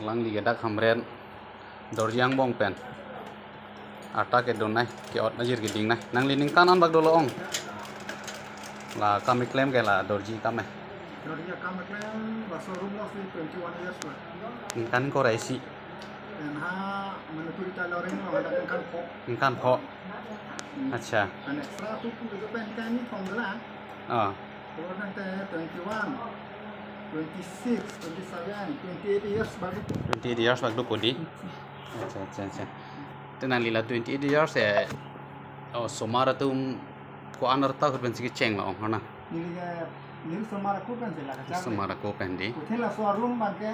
lang di gedak hamren dorjang bong pen ata ke don nai ke ot najir giding nai nang lining kanan bag dolo ong la kami klaim ke la dorji kame Dorji kami klaim bahasa rumah sih 21 years lah. kan koreksi Dan menentu kita loreng ada kan kok. kan pho acha Dan extra tu juga pen kan ni kong lah. Kalau nanti 21, 26, 27, 28 years baru. 28 years bag do podi acha tenang lila 28 years ya somara tum ko anarta kurben sigi cheng la ong hana Nili semara ko pen sila kacang. somara ko pendi Hotel showroom bagai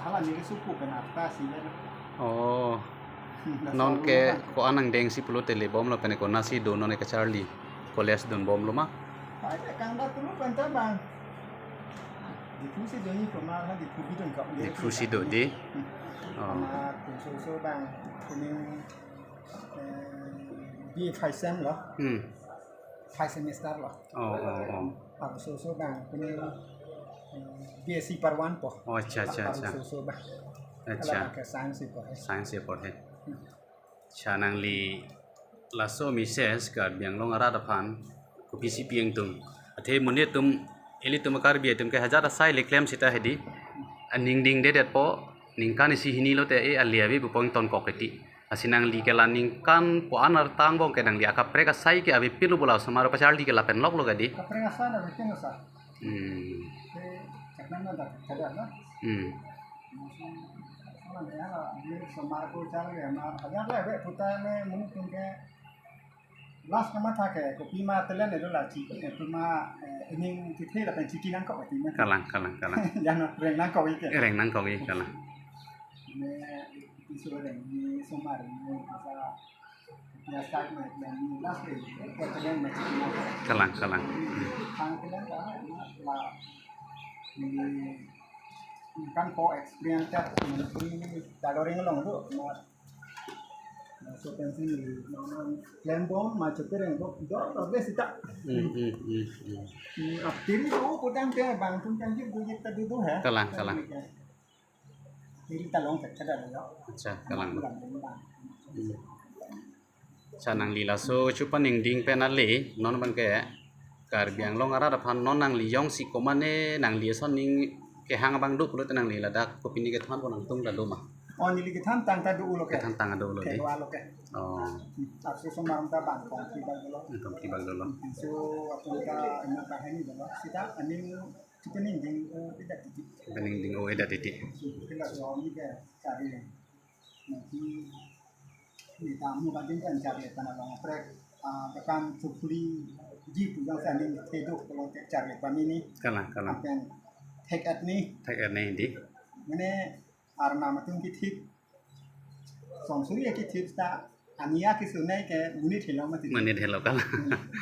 hala nili suku pen atas sih. oh non ke ko anang deng si pulo tele bom lo pene ko nasi do non ke charlie koles don bom lo ma Ada kanda tu pen tabang. Difusi doni kemana difusi don kau. difusi do di Sama susu bang kuning di 5 sem loh. 5 semester loh. Aku susu bang kuning BSc per 1 po. oh acha Susu bang. Ke sains por he chanang li laso mises ka biang long ara da phan ko pc pieng tum athe munie tum eli tum kar bi tum ke hajar sai le claim sita hedi aning ding de det po ningkan isi hini lo te e aliabi bu pong ton koketi asinang li ke la ningkan po anar tang bong ke nang li aka preka sai ke abi pilu bola samaro pachal di ke la pen lok lo gadi Kapre asana bikin sa. Karena ada kada na. Mana ya di semar ko cari ya na ada le puta me mungkin ke las kama ta ke kopi ma telen itu lah ci itu ma ini kita lah penci kinan kok itu kalang yang reng nang kau itu reng nang kau kalang ini disuruh ini semar ini bisa biasa dan las itu telen penci kinan kalang Ang telen lah ini kan ko experience kat ini daloring long tu so pensi lembong macam tereng tu do sita aptiri tu putang ke bang tu kan je budget tadi tu ha kalang diri talong tak ada ya acha kalang chanang lila so chupan ning ding penale non ban ke kar biang long ara da phan non nang li yong si komane nang li son ning ke hang bang du pulo tenang li ladak ko pini ke than bonang tung da do ma oh ni lagi tham tang tadu ulo ke than tang do lo di walo ke aksu semar ta bang kong ti bang lo so apa ka ina ka hani da sita aning chupaning ding tidak titik bening ding o eda titi kita so ni ke cari nanti ni tamu kan kan cari tanah bang prek akan cukuli ji tu yang saling hidup kalau cari kami ni kalang take at ni di mana arna matung kitip sonsuri kitip sta ania ki sunai ke munit helo mati menit hello kalang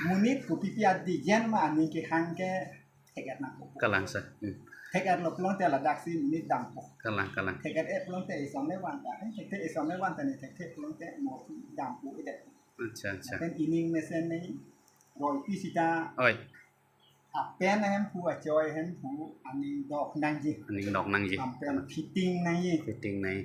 munit ku pipi adi jen ma ani ki hang ke take at na kalang sa take at lo plong te la daksi munit dam po kalang take at e plong te isom le wan ta take te isom le wan ta ni take plong te mo dam pu ide acha pen ining mesen ni roi pisita oi pen hem pu joy hem pu ani dok nang ji aning dok nang ji pen fitting nang ji fitting nai